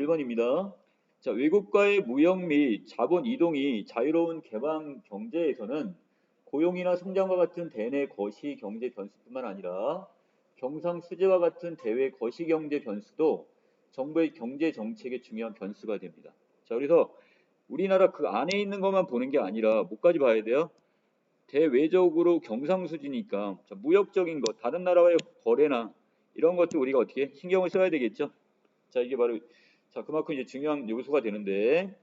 1번입니다. 자, 외국과의 무역 및 자본 이동이 자유로운 개방 경제에서는 고용이나 성장과 같은 대내 거시 경제 변수뿐만 아니라 경상 수지와 같은 대외 거시 경제 변수도 정부의 경제 정책의 중요한 변수가 됩니다. 자, 그래서 우리나라 그 안에 있는 것만 보는 게 아니라 뭐까지 봐야 돼요? 대외적으로 경상수지니까 무역적인 것, 다른 나라와의 거래나 이런 것도 우리가 어떻게 신경을 써야 되겠죠. 자, 이게 바로 그만큼 이제 중요한 요소가 되는데,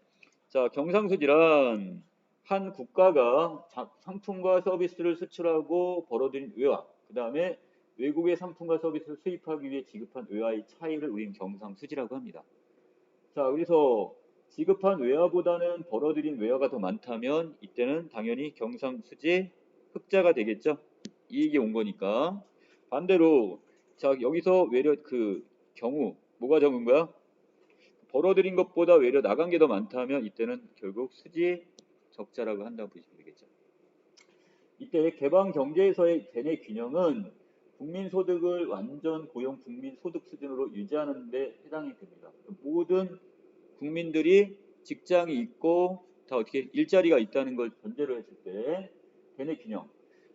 자, 경상수지란 한 국가가 상품과 서비스를 수출하고 벌어들인 외화, 그 다음에 외국의 상품과 서비스를 수입하기 위해 지급한 외화의 차이를 우리는 경상수지라고 합니다. 자, 그래서 지급한 외화보다는 벌어들인 외화가 더 많다면 이때는 당연히 경상수지 흑자가 되겠죠. 이익이 온 거니까. 반대로 자, 여기서 외려 그 경우 뭐가 적은 거야? 벌어들인 것보다 외려 나간 게 더 많다면 이때는 결국 수지 적자라고 한다고 보시면 되겠죠. 이때 개방 경제에서의 대내 균형은 국민 소득을 완전 고용 국민 소득 수준으로 유지하는 데 해당이 됩니다. 모든 국민들이 직장이 있고 다 어떻게 일자리가 있다는 걸 전제로 했을 때 대내 균형,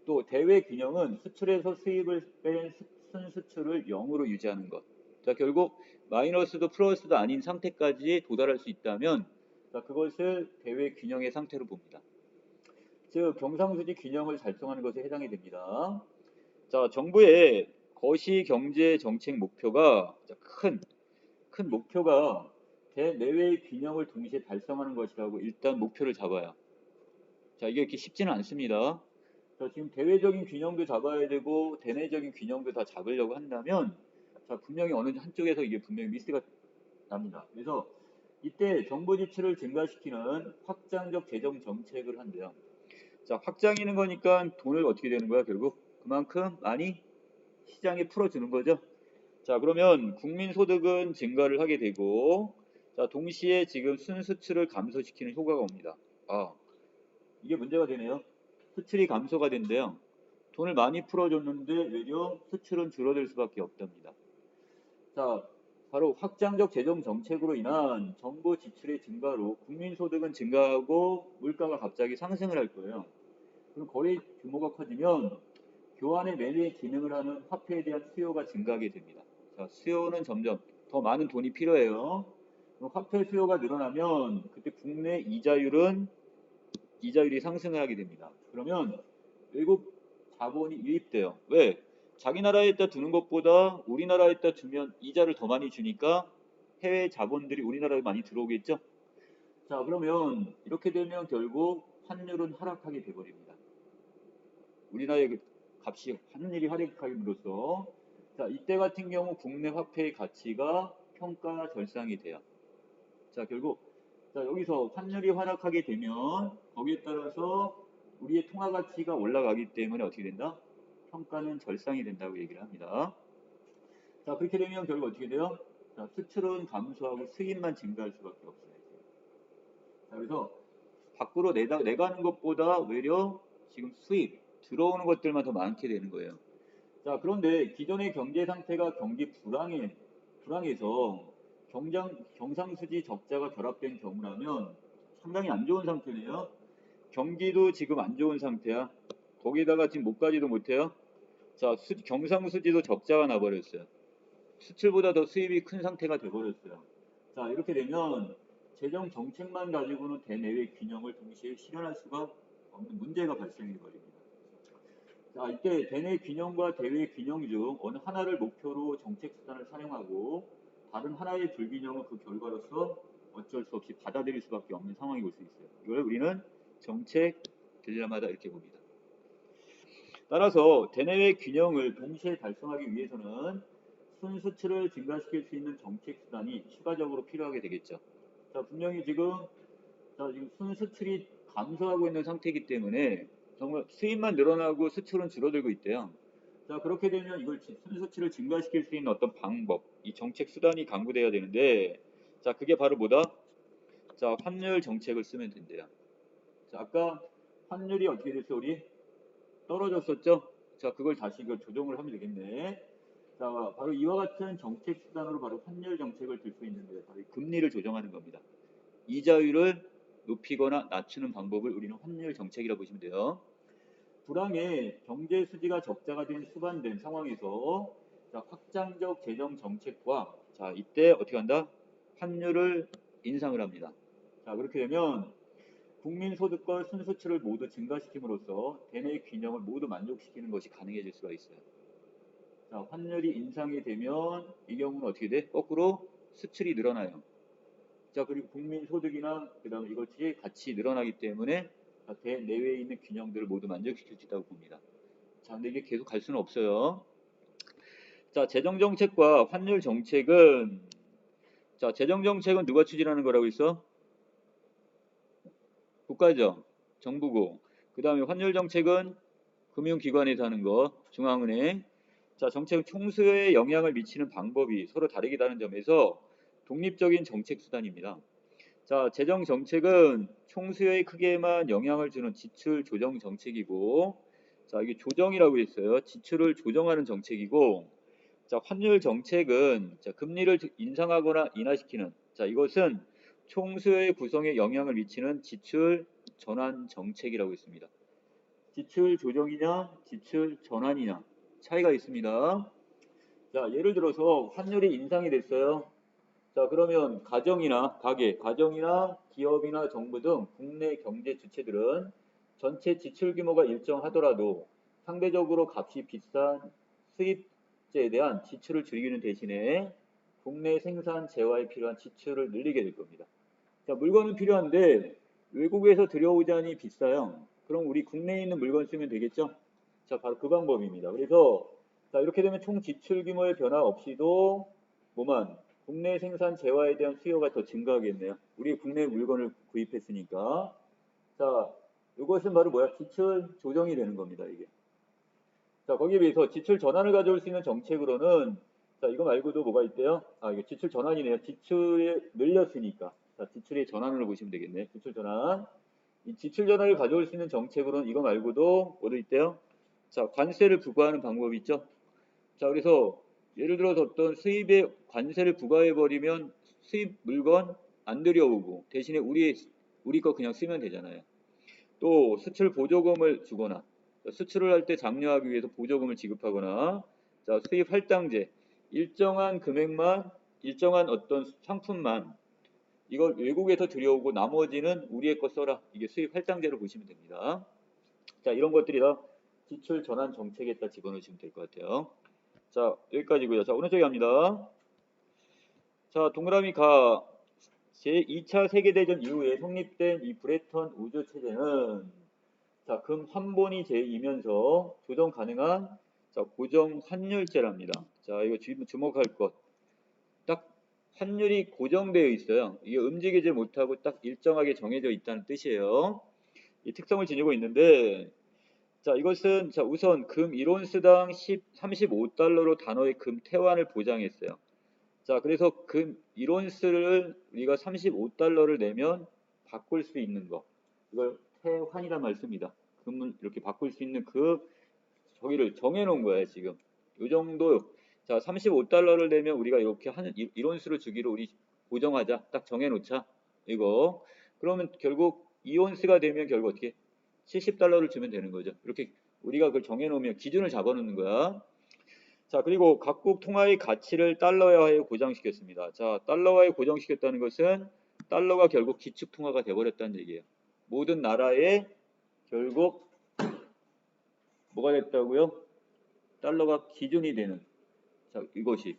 또 대외 균형은 수출에서 수입을 뺀 순수출을 0으로 유지하는 것. 자, 결국 마이너스도 플러스도 아닌 상태까지 도달할 수 있다면 자, 그것을 대외 균형의 상태로 봅니다. 즉 경상수지 균형을 달성하는 것에 해당이 됩니다. 자, 정부의 거시 경제 정책 목표가 큰 목표가 대내외의 균형을 동시에 달성하는 것이라고 일단 목표를 잡아요. 자, 이게 이렇게 쉽지는 않습니다. 자, 지금 대외적인 균형도 잡아야 되고 대내적인 균형도 다 잡으려고 한다면 자, 분명히 어느 한쪽에서 이게 분명히 미스가 납니다. 그래서 이때 정부 지출을 증가시키는 확장적 재정 정책을 한대요. 자, 확장이는 거니까 돈을 어떻게 되는 거야? 결국 그만큼 많이 시장에 풀어주는 거죠. 자, 그러면 국민 소득은 증가를 하게 되고 자, 동시에 지금 순수출을 감소시키는 효과가 옵니다. 아, 이게 문제가 되네요. 수출이 감소가 된대요. 돈을 많이 풀어줬는데 외려 수출은 줄어들 수밖에 없답니다. 자, 바로 확장적 재정 정책으로 인한 정부 지출의 증가로 국민 소득은 증가하고 물가가 갑자기 상승을 할 거예요. 그럼 거래 규모가 커지면 교환의 매매의 기능을 하는 화폐에 대한 수요가 증가하게 됩니다. 자, 수요는 점점 더 많은 돈이 필요해요. 그럼 화폐 수요가 늘어나면 그때 국내 이자율이 상승을 하게 됩니다. 그러면 외국 자본이 유입돼요. 왜? 자기 나라에다 두는 것보다 우리나라에다 주면 이자를 더 많이 주니까 해외 자본들이 우리나라에 많이 들어오겠죠? 자, 그러면 이렇게 되면 결국 환율은 하락하게 돼버립니다. 우리나라의 그 값이 환율이 하락함으로써 자, 이때 같은 경우 국내 화폐의 가치가 평가 절상이 돼요. 자, 결국 자, 여기서 환율이 하락하게 되면 거기에 따라서 우리의 통화 가치가 올라가기 때문에 어떻게 된다? 평가는 절상이 된다고 얘기를 합니다. 자, 그렇게 되면 결국 어떻게 돼요? 자, 수출은 감소하고 수입만 증가할 수밖에 없어요. 자, 그래서 밖으로 내가는 것보다 오히려 지금 수입, 들어오는 것들만 더 많게 되는 거예요. 자, 그런데 기존의 경제 상태가 경기 불황에서 경상수지 적자가 결합된 경우라면 상당히 안 좋은 상태네요. 경기도 지금 안 좋은 상태야. 거기다가 지금 못 가지도 못해요. 자, 경상수지도 적자가 나버렸어요. 수출보다 더 수입이 큰 상태가 돼버렸어요. 자, 이렇게 되면 재정 정책만 가지고는 대내외 균형을 동시에 실현할 수가 없는 문제가 발생해 버립니다. 자, 이때 대내 균형과 대외 균형 중 어느 하나를 목표로 정책 수단을 사용하고 다른 하나의 불균형은 그 결과로서 어쩔 수 없이 받아들일 수밖에 없는 상황이 올 수 있어요. 이걸 우리는 정책 딜레마다 이렇게 봅니다. 따라서 대내외 균형을 동시에 달성하기 위해서는 순수출을 증가시킬 수 있는 정책 수단이 추가적으로 필요하게 되겠죠. 자, 분명히 지금 순수출이 감소하고 있는 상태이기 때문에 정말 수입만 늘어나고 수출은 줄어들고 있대요. 자, 그렇게 되면 이걸 순수출을 증가시킬 수 있는 어떤 방법, 이 정책 수단이 강구돼야 되는데, 자, 그게 바로 뭐다? 자, 환율 정책을 쓰면 된대요. 자, 아까 환율이 어떻게 됐어, 우리? 떨어졌었죠? 자, 그걸 다시 이걸 조정을 하면 되겠네. 자, 바로 이와 같은 정책 수단으로 바로 환율 정책을 들 수 있는데 바로 금리를 조정하는 겁니다. 이자율을 높이거나 낮추는 방법을 우리는 환율 정책이라고 보시면 돼요. 불황에 경제 수지가 적자가 된 수반된 상황에서 자, 확장적 재정 정책과 자, 이때 어떻게 한다? 환율을 인상을 합니다. 자, 그렇게 되면 국민 소득과 순수출을 모두 증가시킴으로써 대내 균형을 모두 만족시키는 것이 가능해질 수가 있어요. 자, 환율이 인상이 되면 이 경우는 어떻게 돼? 거꾸로 수출이 늘어나요. 자, 그리고 국민 소득이나 그다음에 이것이 같이 늘어나기 때문에 대내외에 있는 균형들을 모두 만족시킬 수 있다고 봅니다. 자, 근데 이게 계속 갈 수는 없어요. 자, 재정 정책과 환율 정책은 자, 재정 정책은 누가 추진하는 거라고 있어? 국가죠. 정부고. 그다음에 환율 정책은 금융기관에서 하는 거, 중앙은행. 자, 정책은 총수에 영향을 미치는 방법이 서로 다르다는 점에서 독립적인 정책 수단입니다. 자, 재정 정책은 총수의 크게만 영향을 주는 지출 조정 정책이고, 자, 이게 조정이라고 했어요. 지출을 조정하는 정책이고, 자, 환율 정책은 자, 금리를 인상하거나 인하시키는, 자, 이것은 총수의 구성에 영향을 미치는 지출 전환 정책이라고 했습니다. 지출 조정이냐, 지출 전환이냐 차이가 있습니다. 자, 예를 들어서 환율이 인상이 됐어요. 자, 그러면 가정이나 기업이나 정부 등 국내 경제 주체들은 전체 지출 규모가 일정하더라도 상대적으로 값이 비싼 수입제에 대한 지출을 줄이는 대신에 국내 생산 재화에 필요한 지출을 늘리게 될 겁니다. 자, 물건은 필요한데 외국에서 들여오자니 비싸요. 그럼 우리 국내에 있는 물건 쓰면 되겠죠? 자, 바로 그 방법입니다. 그래서 자, 이렇게 되면 총 지출 규모의 변화 없이도 뭐만 국내 생산 재화에 대한 수요가 더 증가하겠네요. 우리 국내 물건을 구입했으니까. 자, 이것은 바로 뭐야? 지출 조정이 되는 겁니다, 이게. 자, 거기에 비해서 지출 전환을 가져올 수 있는 정책으로는 자, 이거 말고도 뭐가 있대요? 아, 이거 지출 전환이네요. 지출이 늘렸으니까. 자, 지출의 전환으로 보시면 되겠네. 지출 전환. 이 지출 전환을 가져올 수 있는 정책으로는 이거 말고도 뭐도 있대요? 자, 관세를 부과하는 방법이 있죠. 자, 그래서 예를 들어서 어떤 수입에 관세를 부과해버리면 수입 물건 안 들여오고 대신에 우리 거 그냥 쓰면 되잖아요. 또 수출 보조금을 주거나 수출을 할 때 장려하기 위해서 보조금을 지급하거나 자, 수입 할당제 일정한 금액만 일정한 어떤 상품만 이걸 외국에서 들여오고 나머지는 우리의 거 써라. 이게 수입 할당제로 보시면 됩니다. 자, 이런 것들이 다 지출 전환 정책에다 집어넣으시면 될 것 같아요. 자, 여기까지고요. 자, 오른쪽에 갑니다. 자, 동그라미 가 제2차 세계대전 이후에 성립된 이 브레턴 우주 체제는 자, 금 환본이 제2면서 조정 가능한 자, 고정 환율제랍니다. 자, 이거 주목할 것. 딱 환율이 고정되어 있어요. 이게 움직이지 못하고 딱 일정하게 정해져 있다는 뜻이에요. 이 특성을 지니고 있는데 자, 이것은 자, 우선 금 1온스당 35달러로 단어의 금 태환을 보장했어요. 자, 그래서 금 1온스를 우리가 35달러를 내면 바꿀 수 있는 거. 이걸 태환이란 말 씁니다. 금을 이렇게 바꿀 수 있는 저기를 정해 놓은 거예요, 지금. 요 정도. 자, 35달러를 내면 우리가 이렇게 한 1온스를 주기로 우리 고정하자. 딱 정해 놓자. 이거. 그러면 결국 2온스가 되면 결국 어떻게 70달러를 주면 되는 거죠. 이렇게 우리가 그걸 정해 놓으면 기준을 잡아 놓는 거야. 자, 그리고 각국 통화의 가치를 달러화에 고정시켰습니다. 자, 달러화에 고정시켰다는 것은 달러가 결국 기축 통화가 돼버렸다는 얘기예요. 모든 나라에 결국 뭐가 됐다고요? 달러가 기준이 되는. 자, 이것이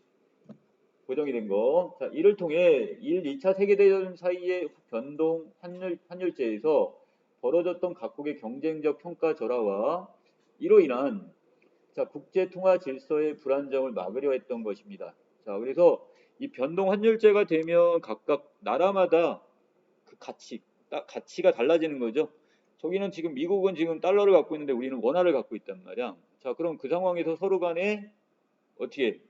고정이 된 거. 자, 이를 통해 1, 2차 세계대전 사이의 변동 환율제에서 벌어졌던 각국의 경쟁적 평가 절하와 이로 인한 자, 국제 통화 질서의 불안정을 막으려 했던 것입니다. 자, 그래서 이 변동 환율제가 되면 각각 나라마다 그 가치가 달라지는 거죠. 저기는 지금 미국은 지금 달러를 갖고 있는데 우리는 원화를 갖고 있단 말이야. 자, 그럼 그 상황에서 서로 간에 어떻게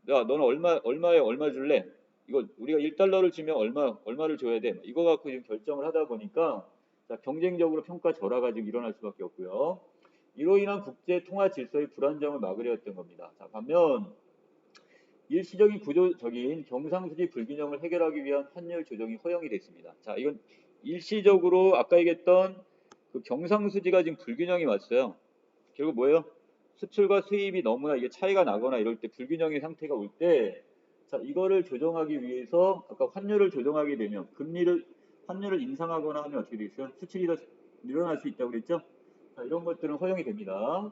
야, 너는 얼마에 얼마 줄래? 이거 우리가 1달러를 주면 얼마를 줘야 돼? 이거 갖고 지금 결정을 하다 보니까 자, 경쟁적으로 평가 절하가 지금 일어날 수밖에 없고요. 이로 인한 국제 통화 질서의 불안정을 막으려 했던 겁니다. 자, 반면 일시적인 구조적인 경상수지 불균형을 해결하기 위한 환율 조정이 허용이 됐습니다. 자, 이건 일시적으로 아까 얘기했던 그 경상수지가 지금 불균형이 왔어요. 결국 뭐예요? 수출과 수입이 너무나 이게 차이가 나거나 이럴 때 불균형의 상태가 올 때, 자, 이거를 조정하기 위해서 아까 환율을 조정하게 되면 환율을 인상하거나 하면 어떻게 되겠어요? 수출이 더 늘어날 수 있다고 그랬죠? 자, 이런 것들은 허용이 됩니다.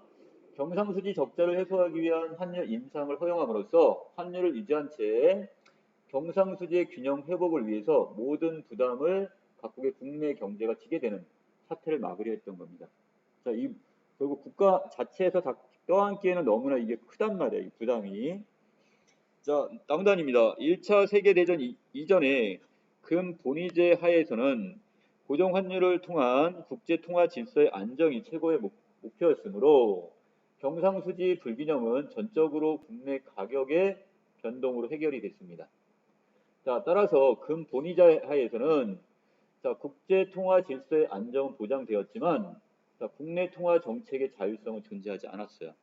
경상수지 적자를 해소하기 위한 환율 인상을 허용함으로써 환율을 유지한 채 경상수지의 균형 회복을 위해서 모든 부담을 각국의 국내 경제가 지게 되는 사태를 막으려 했던 겁니다. 자, 결국 국가 자체에서 다 껴안기에는 너무나 이게 크단 말이에요, 이 부담이. 자, 다음 단입니다. 1차 세계대전 이전에 금 본위제 하에서는 고정 환율을 통한 국제 통화 질서의 안정이 최고의 목표였으므로 경상수지 불균형은 전적으로 국내 가격의 변동으로 해결이 됐습니다. 자, 따라서 금 본위제 하에서는 자, 국제 통화 질서의 안정은 보장되었지만 자, 국내 통화 정책의 자율성은 존재하지 않았어요.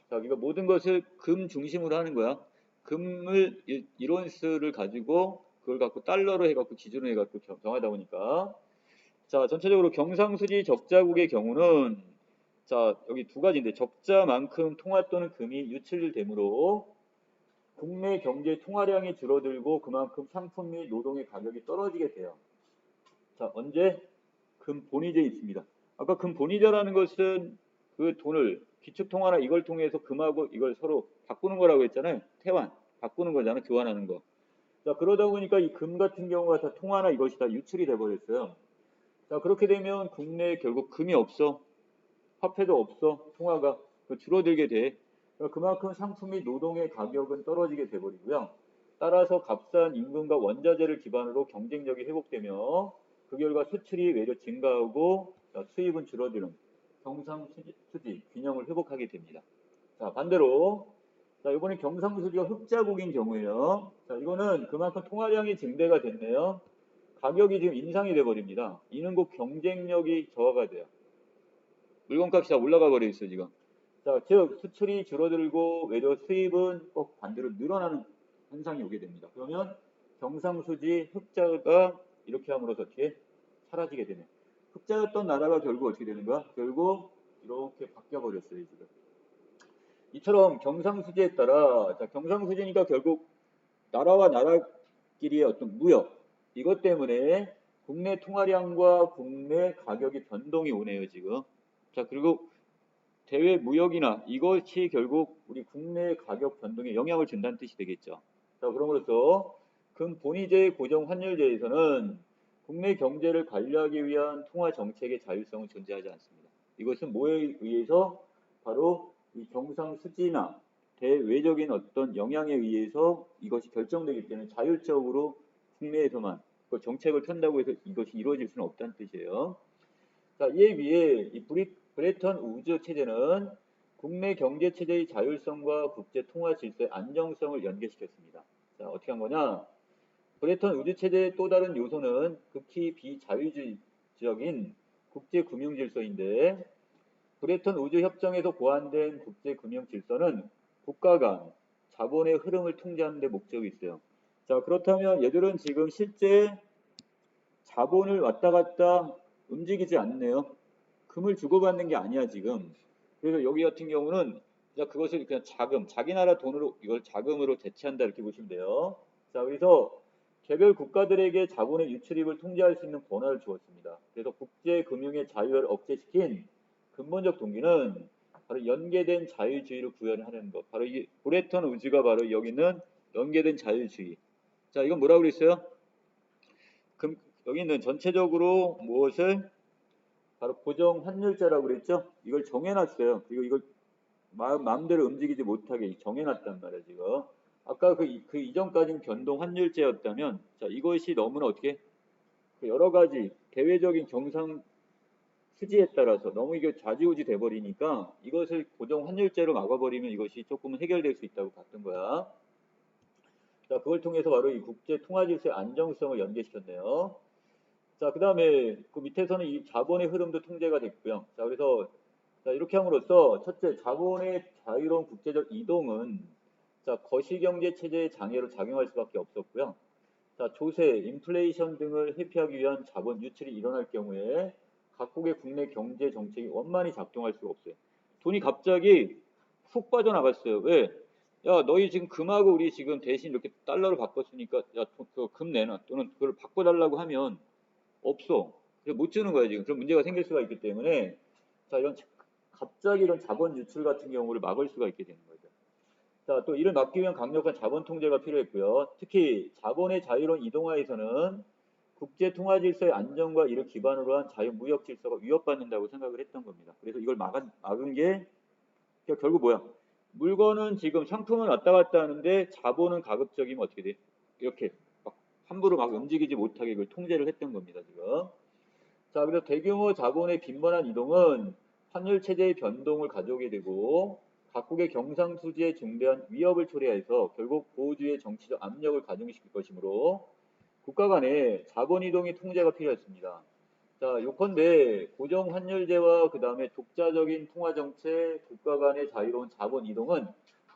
자, 이거 모든 것을 금 중심으로 하는 거야. 금을 이론수를 가지고 그걸 갖고 달러로 해갖고 기준을 해갖고 정하다 보니까 자, 전체적으로 경상수지 적자국의 경우는 자, 여기 두 가지인데 적자만큼 통화 또는 금이 유출되므로 국내 경제 통화량이 줄어들고 그만큼 상품 및 노동의 가격이 떨어지게 돼요. 자, 언제? 금 본위제에 있습니다. 아까 금 본위제라는 것은 그 돈을 기축통화나 이걸 통해서 금하고 이걸 서로 바꾸는 거라고 했잖아요. 태환, 바꾸는 거잖아, 교환하는 거. 자, 그러다 보니까 이 금 같은 경우가 다 통화나 이것이 다 유출이 돼버렸어요. 자, 그렇게 되면 국내에 결국 금이 없어. 화폐도 없어. 통화가 줄어들게 돼. 그만큼 상품 및 노동의 가격은 떨어지게 돼버리고요. 따라서 값싼 임금과 원자재를 기반으로 경쟁력이 회복되며 그 결과 수출이 외려 증가하고 수입은 줄어드는 경상수지 균형을 회복하게 됩니다. 자, 반대로 자, 이번에 경상수지가 흑자국인 경우에요. 자, 이거는 그만큼 통화량이 증대가 됐네요. 가격이 지금 인상이 돼버립니다. 이는 곧 경쟁력이 저하가 돼요. 물건값이 다 올라가 버려 있어 지금. 자, 즉 수출이 줄어들고 외려 수입은 꼭 반대로 늘어나는 현상이 오게 됩니다. 그러면 경상수지 흑자가 이렇게 함으로써 어떻게 사라지게 되네. 흑자였던 나라가 결국 어떻게 되는 거야? 결국 이렇게 바뀌어 버렸어요 지금. 이처럼 경상수지에 따라 자, 경상수지니까 결국 나라와 나라끼리의 어떤 무역 이것 때문에 국내 통화량과 국내 가격의 변동이 오네요 지금. 자, 그리고 대외 무역이나 이것이 결국 우리 국내 가격 변동에 영향을 준다는 뜻이 되겠죠. 자, 그럼으로써 금 본위제 고정 환율제에서는 국내 경제를 관리하기 위한 통화 정책의 자율성은 존재하지 않습니다. 이것은 뭐에 의해서 바로 이 경상수지나 대외적인 어떤 영향에 의해서 이것이 결정되기 때문에 자율적으로 국내에서만 그 정책을 편다고 해서 이것이 이루어질 수는 없다는 뜻이에요. 자, 이에 비해 이 브레턴 우즈 체제는 국내 경제 체제의 자율성과 국제 통화 질서의 안정성을 연계시켰습니다. 자, 어떻게 한 거냐? 브레턴 우즈 체제의 또 다른 요소는 극히 비자유주의적인 국제 금융 질서인데 브레턴 우즈 협정에서 고안된 국제 금융 질서는 국가 간 자본의 흐름을 통제하는 데 목적이 있어요. 자, 그렇다면 얘들은 지금 실제 자본을 왔다 갔다 움직이지 않네요. 금을 주고받는 게 아니야 지금. 그래서 여기 같은 경우는 그것을 그냥 자금, 자기 나라 돈으로 이걸 자금으로 대체한다 이렇게 보시면 돼요. 자, 그래서 개별 국가들에게 자본의 유출입을 통제할 수 있는 권한을 주었습니다. 그래서 국제 금융의 자유를 억제시킨 근본적 동기는 바로 연계된 자유주의를 구현하는 것. 바로 이 브레턴 우즈가 바로 여기는 연계된 자유주의. 자, 이건 뭐라고 그랬어요? 여기는 전체적으로 무엇을 바로 고정 환율제라고 그랬죠? 이걸 정해놨어요. 그리고 이걸 마음대로 움직이지 못하게 정해놨단 말이에요, 지금. 아까 그 이전까지는 변동 환율제였다면, 자, 이것이 너무나 어떻게, 여러 가지 대외적인 경상 수지에 따라서 너무 이게 좌지우지 돼버리니까 이것을 고정 환율제로 막아버리면 이것이 조금은 해결될 수 있다고 봤던 거야. 자, 그걸 통해서 바로 이 국제 통화 질서의 안정성을 연계시켰네요. 자, 그 다음에 그 밑에서는 이 자본의 흐름도 통제가 됐고요. 자, 그래서 자, 이렇게 함으로써 첫째, 자본의 자유로운 국제적 이동은 자, 거시경제 체제의 장애로 작용할 수밖에 없었고요. 자, 조세, 인플레이션 등을 회피하기 위한 자본 유출이 일어날 경우에 각국의 국내 경제 정책이 원만히 작동할 수가 없어요. 돈이 갑자기 훅 빠져나갔어요. 왜? 야, 너희 지금 금하고 우리 지금 대신 이렇게 달러로 바꿨으니까 야, 금 내놔. 또는 그걸 바꿔달라고 하면 없어. 그래서 못 주는 거예요, 지금. 그런 문제가 생길 수가 있기 때문에 자, 이런 갑자기 이런 자본 유출 같은 경우를 막을 수가 있게 되는 거죠. 자, 또 이를 막기 위한 강력한 자본 통제가 필요했고요. 특히 자본의 자유로운 이동화에서는 국제 통화 질서의 안정과 이를 기반으로 한 자유무역 질서가 위협받는다고 생각을 했던 겁니다. 그래서 이걸 막은 게 결국 뭐야? 물건은 지금 상품은 왔다 갔다 하는데 자본은 가급적이면 어떻게 돼? 이렇게 막 함부로 막 움직이지 못하게 이걸 통제를 했던 겁니다, 지금. 자, 그래서 대규모 자본의 빈번한 이동은 환율 체제의 변동을 가져오게 되고 각국의 경상수지에 중대한 위협을 초래해서 결국 보호주의 정치적 압력을 가중시킬 것이므로 국가 간의 자본 이동의 통제가 필요했습니다. 자, 요컨대 고정 환율제와 그 다음에 독자적인 통화 정책, 국가 간의 자유로운 자본 이동은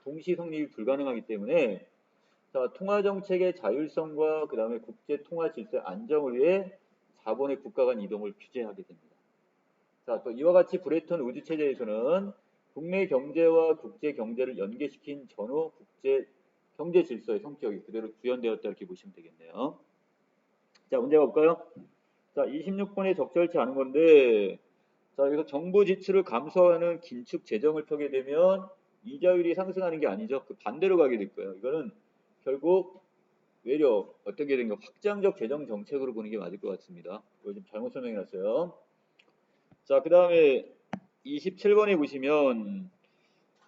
동시 성립이 불가능하기 때문에 자, 통화 정책의 자율성과 그 다음에 국제 통화 질서의 안정을 위해 자본의 국가 간 이동을 규제하게 됩니다. 자, 또 이와 같이 브레턴 우드 체제에서는 국내 경제와 국제 경제를 연계시킨 전후 국제 경제 질서의 성격이 그대로 구현되었다 이렇게 보시면 되겠네요. 자, 문제 볼까요? 자, 26번에 적절치 않은 건데 자, 여기서 정부 지출을 감소하는 긴축 재정을 펴게 되면 이자율이 상승하는 게 아니죠. 그 반대로 가게 될 거예요. 이거는 결국 외려 어떻게 된가 확장적 재정 정책으로 보는 게 맞을 것 같습니다. 이거 좀 잘못 설명해 놨어요. 자, 그 다음에 27번에 보시면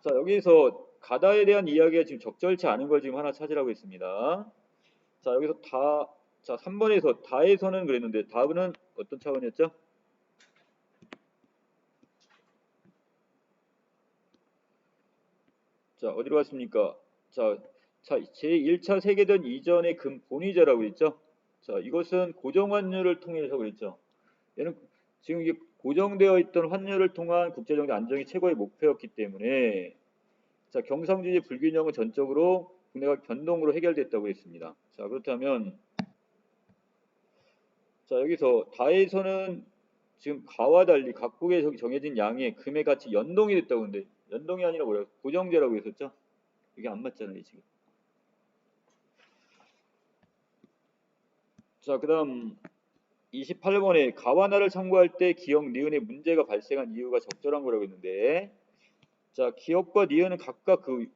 자, 여기서 가다에 대한 이야기가 지금 적절치 않은 걸 지금 하나 찾으라고 했습니다. 자, 여기서 자, 3번에서 다에서는 그랬는데 다는 어떤 차원이었죠? 자, 어디로 갔습니까? 자, 제1차 세계대전 이전의 금 본위제라고 했죠? 자, 이것은 고정 환율을 통해서 그랬죠. 얘는 지금 이게 고정되어 있던 환율을 통한 국제정세 안정이 최고의 목표였기 때문에 자, 경상주의 불균형은 전적으로 국내가 변동으로 해결됐다고 했습니다. 자, 그렇다면 자, 여기서 다에서는 지금 가와 달리 각국에 정해진 양의 금의 가치 연동이 됐다고 하는데 연동이 아니라 뭐라고 고정제라고 했었죠? 이게 안 맞잖아요, 지금. 자, 그다음 28번에 가와나를 참고할 때 기억 니은에 문제가 발생한 이유가 적절한 거라고 했는데 자, 기억과 니은은 각각 그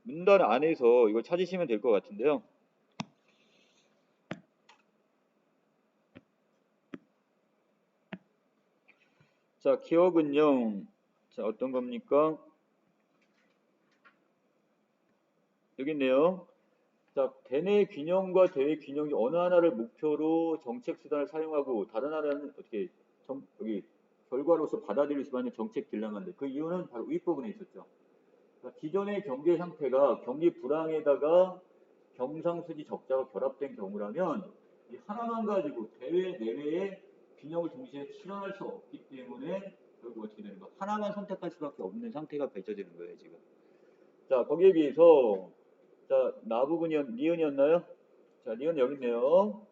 문단 안에서 이걸 찾으시면 될 것 같은데요. 자, 기억은요. 자, 어떤 겁니까? 여기 있네요. 자, 대내 균형과 대외 균형이 어느 하나를 목표로 정책 수단을 사용하고 다른 하나는 어떻게 여기 결과로서 받아들일 수밖에 정책 딜레마인데 그 이유는 바로 윗부분에 있었죠. 그러니까 기존의 경제 상태가 경기 불황에다가 경상수지 적자가 결합된 경우라면 이 하나만 가지고 대외 내외의 균형을 동시에 실현할 수 없기 때문에 결국 어떻게 되는 가 하나만 선택할 수밖에 없는 상태가 펼쳐지는 거예요 지금. 자, 거기에 비해서 자, 니은이었나요? 자, 니은 여기 있네요.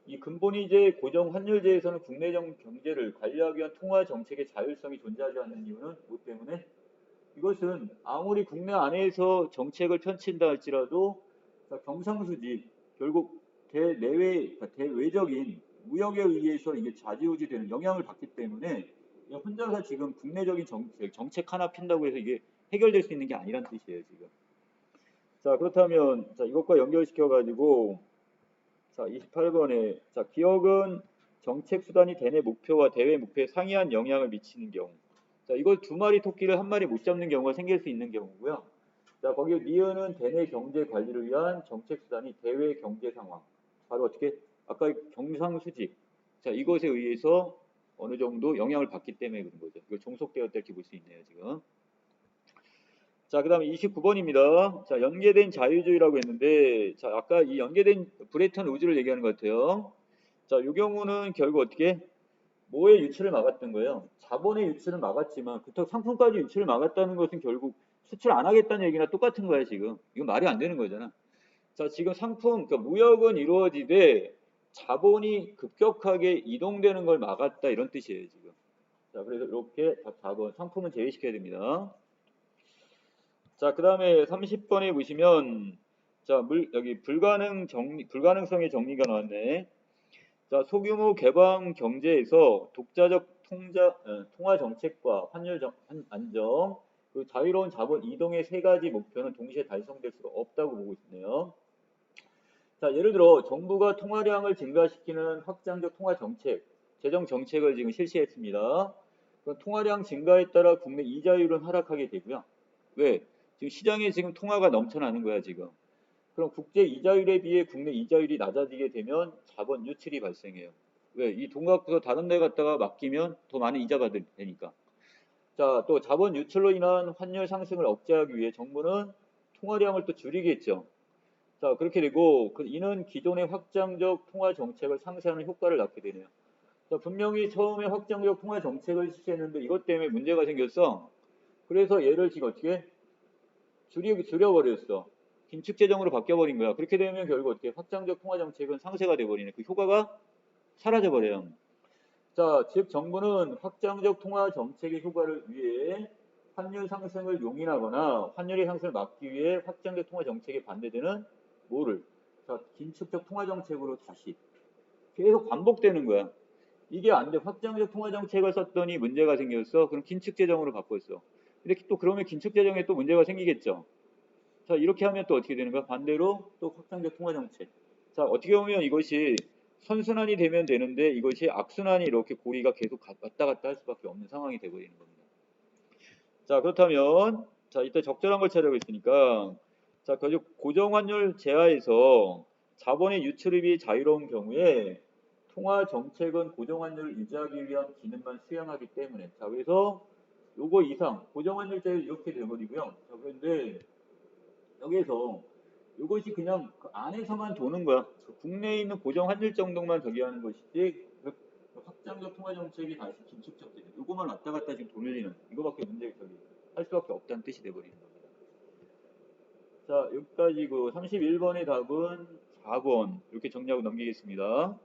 이 근본이제 고정 환율제에서는 국내적 경제를 관리하기 위한 통화 정책의 자율성이 존재하지 않는 이유는 무엇 때문에? 이것은 아무리 국내 안에서 정책을 펼친다 할지라도 자, 경상수지 결국 그러니까 대외적인 무역에 의해서 이게 좌지우지되는 영향을 받기 때문에 혼자서 지금 국내적인 정책 하나 핀다고 해서 이게 해결될 수 있는 게 아니란 뜻이에요 지금. 자, 그렇다면 자, 이것과 연결시켜 가지고 자, 28번에 자, 기억은 정책 수단이 대내 목표와 대외 목표에 상이한 영향을 미치는 경우. 자, 이걸 두 마리 토끼를 한 마리 못 잡는 경우가 생길 수 있는 경우고요. 자, 거기 니은은 대내 경제 관리를 위한 정책 수단이 대외 경제 상황. 바로 어떻게 아까 경상수직. 자, 이것에 의해서 어느 정도 영향을 받기 때문에 그런 거죠. 이거 종속되었다 이렇게 볼 수 있네요, 지금. 자, 그 다음에 29번입니다. 자, 연계된 자유주의라고 했는데, 자, 아까 이 연계된 브레턴 우즈를 얘기하는 것 같아요. 자, 이 경우는 결국 어떻게? 뭐의 유출을 막았던 거예요? 자본의 유출을 막았지만, 그렇다고 상품까지 유출을 막았다는 것은 결국 수출 안 하겠다는 얘기나 똑같은 거야, 지금. 이건 말이 안 되는 거잖아. 자, 지금 상품, 그러니까 무역은 이루어지되 자본이 급격하게 이동되는 걸 막았다, 이런 뜻이에요, 지금. 자, 그래서 이렇게 자본, 상품은 제외시켜야 됩니다. 자, 그 다음에 30번에 보시면, 자, 여기 불가능성의 정리가 나왔네. 자, 소규모 개방 경제에서 독자적 통화 정책과 환율 안정, 그리고 자유로운 자본 이동의 세 가지 목표는 동시에 달성될 수가 없다고 보고 있네요. 자, 예를 들어 정부가 통화량을 증가시키는 확장적 통화 정책, 재정 정책을 지금 실시했습니다. 그 통화량 증가에 따라 국내 이자율은 하락하게 되고요. 왜? 지금 시장에 지금 통화가 넘쳐나는 거야, 지금. 그럼 국제 이자율에 비해 국내 이자율이 낮아지게 되면 자본 유출이 발생해요. 왜? 이 돈 갖고서 다른 데 갖다가 맡기면 더 많은 이자 받을 테니까. 자, 또 자본 유출로 인한 환율 상승을 억제하기 위해 정부는 통화량을 또 줄이겠죠. 자, 그렇게 되고 이는 기존의 확장적 통화 정책을 상쇄하는 효과를 낳게 되네요. 자, 분명히 처음에 확장적 통화 정책을 실시했는데 이것 때문에 문제가 생겼어. 그래서 얘를 지금 어떻게 줄여버렸어. 긴축 재정으로 바뀌어버린 거야. 그렇게 되면 결국 어떻게 확장적 통화 정책은 상쇄가 돼버리네. 그 효과가 사라져버려요. 자, 즉 정부는 확장적 통화 정책의 효과를 위해 환율 상승을 용인하거나 환율의 상승을 막기 위해 확장적 통화 정책에 반대되는 뭐를? 자, 긴축적 통화 정책으로 다시 계속 반복되는 거야. 이게 안 돼. 확장적 통화 정책을 썼더니 문제가 생겼어. 그럼 긴축 재정으로 바꿨어. 근데 또 그러면 긴축 재정에 또 문제가 생기겠죠. 자, 이렇게 하면 또 어떻게 되는 거야? 반대로 또 확장적 통화 정책. 자, 어떻게 보면 이것이 선순환이 되면 되는데 이것이 악순환이 이렇게 고리가 계속 왔다 갔다 할 수밖에 없는 상황이 되어버리는 겁니다. 자, 그렇다면 자, 이때 적절한 걸 찾아고 있으니까 자, 고정환율 제하에서 자본의 유출입이 자유로운 경우에 통화 정책은 고정환율을 유지하기 위한 기능만 수행하기 때문에 자, 그래서 요거 이상 고정환율 제한 이렇게 돼버리고요. 자, 그런데 여기에서 이것이 그냥 그 안에서만 도는 거야. 국내에 있는 고정 환율 정도만 저기 하는 것이지 그 확장적 통화 정책이 다시 긴축적 재정 이거만 왔다 갔다 지금 돌리는 이거밖에 문제 저기 할 수밖에 없다는 뜻이 돼버리는 겁니다. 자, 여기까지 그 31번의 답은 4번 이렇게 정리하고 넘기겠습니다.